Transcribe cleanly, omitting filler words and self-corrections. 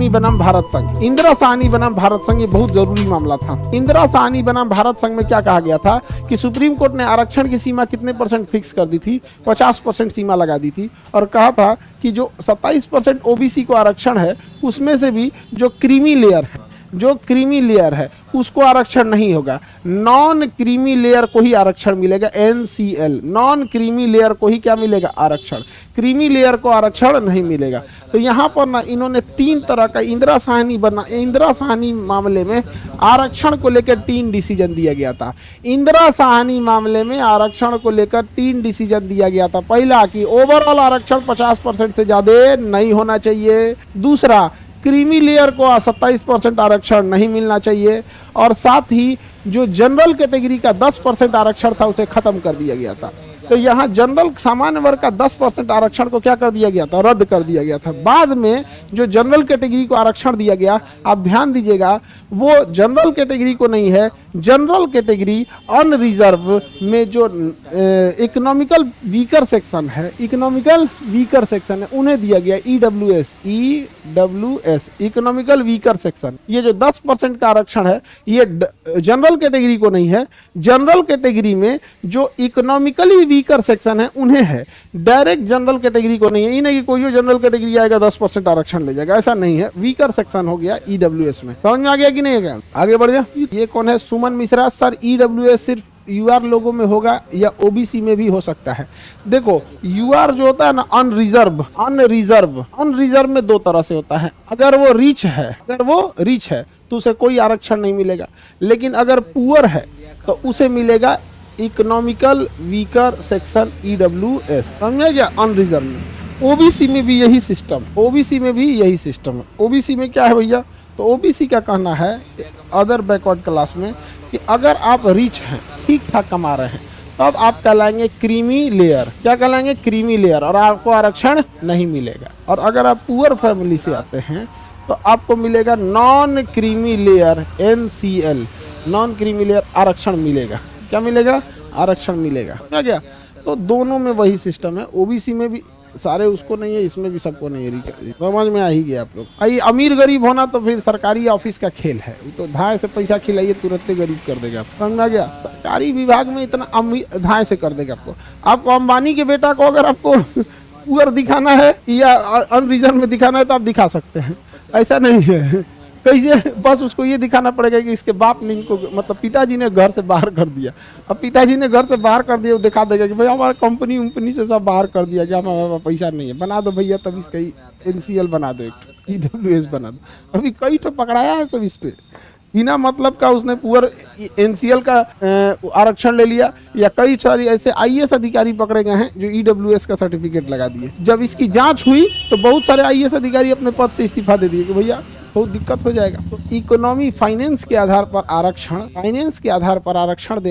साहनी बनाम भारत संघ। इंदिरा साहनी बनाम भारत संघ ये बहुत जरूरी मामला था। इंदिरा साहनी बनाम भारत संघ में क्या कहा गया था कि सुप्रीम कोर्ट ने आरक्षण की सीमा कितने % फिक्स कर दी थी, 50% सीमा लगा दी थी और कहा था कि जो 27% ओबीसी को आरक्षण है उसमें से भी जो क्रीमी लेयर है उसको आरक्षण नहीं होगा, नॉन क्रीमी लेयर को ही आरक्षण मिलेगा। NCL, नॉन क्रीमी लेयर को ही क्या मिलेगा, आरक्षण, क्रीमी लेयर को आरक्षण नहीं मिलेगा। तो यहाँ पर ना इन्होंने 3 तरह का इंदिरा साहनी मामले में आरक्षण को लेकर 3 डिसीजन दिया गया था। इंदिरा साहनी मामले में आरक्षण को लेकर 3 डिसीजन दिया गया था। पहला कि ओवरऑल आरक्षण 50% से ज्यादा नहीं होना चाहिए। दूसरा, क्रीमी लेयर को 27% आरक्षण नहीं मिलना चाहिए और साथ ही जो जनरल कैटेगरी का 10% आरक्षण था उसे खत्म कर दिया गया था। तो यहाँ जनरल सामान्य वर्ग का 10% आरक्षण को क्या कर दिया गया था, रद्द कर दिया गया था। बाद में जो जनरल कैटेगरी को आरक्षण दिया गया, आप ध्यान दीजिएगा, वो जनरल कैटेगरी को नहीं है, जनरल कैटेगरी अनरिजर्व में जो इकोनॉमिकल वीकर सेक्शन है, उन्हें दिया गया EWS, इकोनॉमिकल वीकर सेक्शन। ये जो 10% का आरक्षण है ये जनरल कैटेगरी को नहीं है, जनरल कैटेगरी में जो इकोनॉमिकली वीकर सेक्शन है उन्हें है, डायरेक्ट जनरल कैटेगरी को नहीं है। ये नहीं कि कोई जनरल कैटेगरी आएगा 10% आरक्षण ले जाएगा, ऐसा नहीं है। वीकर सेक्शन हो गया EWS में। समझ में आ गया कि नहीं गया? आगे बढ़ जा। ये कौन है? सुमन मिश्रा। सर EWS सिर्फ UR लोगों में होगा या OBC में भी हो सकता है? देखो UR जो होता है ना, अनरिजर्व में 2 तरह से होता है। अगर वो रिच है तो उसे कोई आरक्षण नहीं मिलेगा, लेकिन अगर पुअर है तो उसे मिलेगा इकोनॉमिकल वीकर सेक्शन EWS। समझ गया? अनरिजर्व में। OBC में भी यही सिस्टम है। OBC में क्या है भैया? तो OBC का कहना है अदर बैकवर्ड क्लास में कि अगर आप रिच हैं, ठीक ठाक कमा रहे हैं, तब आप कहलाएंगे क्रीमी लेयर। क्या कहलाएंगे? क्रीमी लेयर, और आपको आरक्षण नहीं मिलेगा। और अगर आप पुअर फैमिली से आते हैं तो आपको मिलेगा non creamy layer, NCL, non creamy layer आरक्षण मिलेगा। क्या मिलेगा? आरक्षण मिलेगा। क्या गया? तो दोनों में वही सिस्टम है। OBC में भी सारे उसको नहीं है, इसमें भी सबको नहीं है। समझ में आ ही गया आप लोग? आई अमीर गरीब होना तो फिर सरकारी ऑफिस का खेल है, तो धाए से पैसा खिलाइए तुरंत गरीब कर देगा। समझ आ गया? सरकारी विभाग में इतना अमीर धाए से कर देगा आपको अंबानी के बेटा को अगर आपको पुअर दिखाना है या अनरिजर्व में दिखाना है तो आप दिखा सकते हैं, ऐसा नहीं है। कैसे? बस उसको ये दिखाना पड़ेगा कि इसके बाप ने इनको, मतलब पिताजी ने घर से बाहर कर दिया। अब पिताजी ने घर से बाहर कर दिया, वो दिखा देगा कि भाई हमारा कंपनी से सब बाहर कर दिया, कि हमारे पैसा नहीं है, बना दो भैया, तब इसका NCL बना दो, एक EWS बना दो। अभी कई तो पकड़ाया है सब इस पे, बिना मतलब का उसने पुअर NCL का आरक्षण ले लिया। या कई सारी ऐसे IAS अधिकारी पकड़े गए हैं जो EWS का सर्टिफिकेट लगा दिए। जब इसकी जांच हुई तो बहुत सारे IAS अधिकारी अपने पद से इस्तीफा दे दिए कि भैया बहुत दिक्कत हो जाएगा। तो इकोनॉमी फाइनेंस के आधार पर आरक्षण देना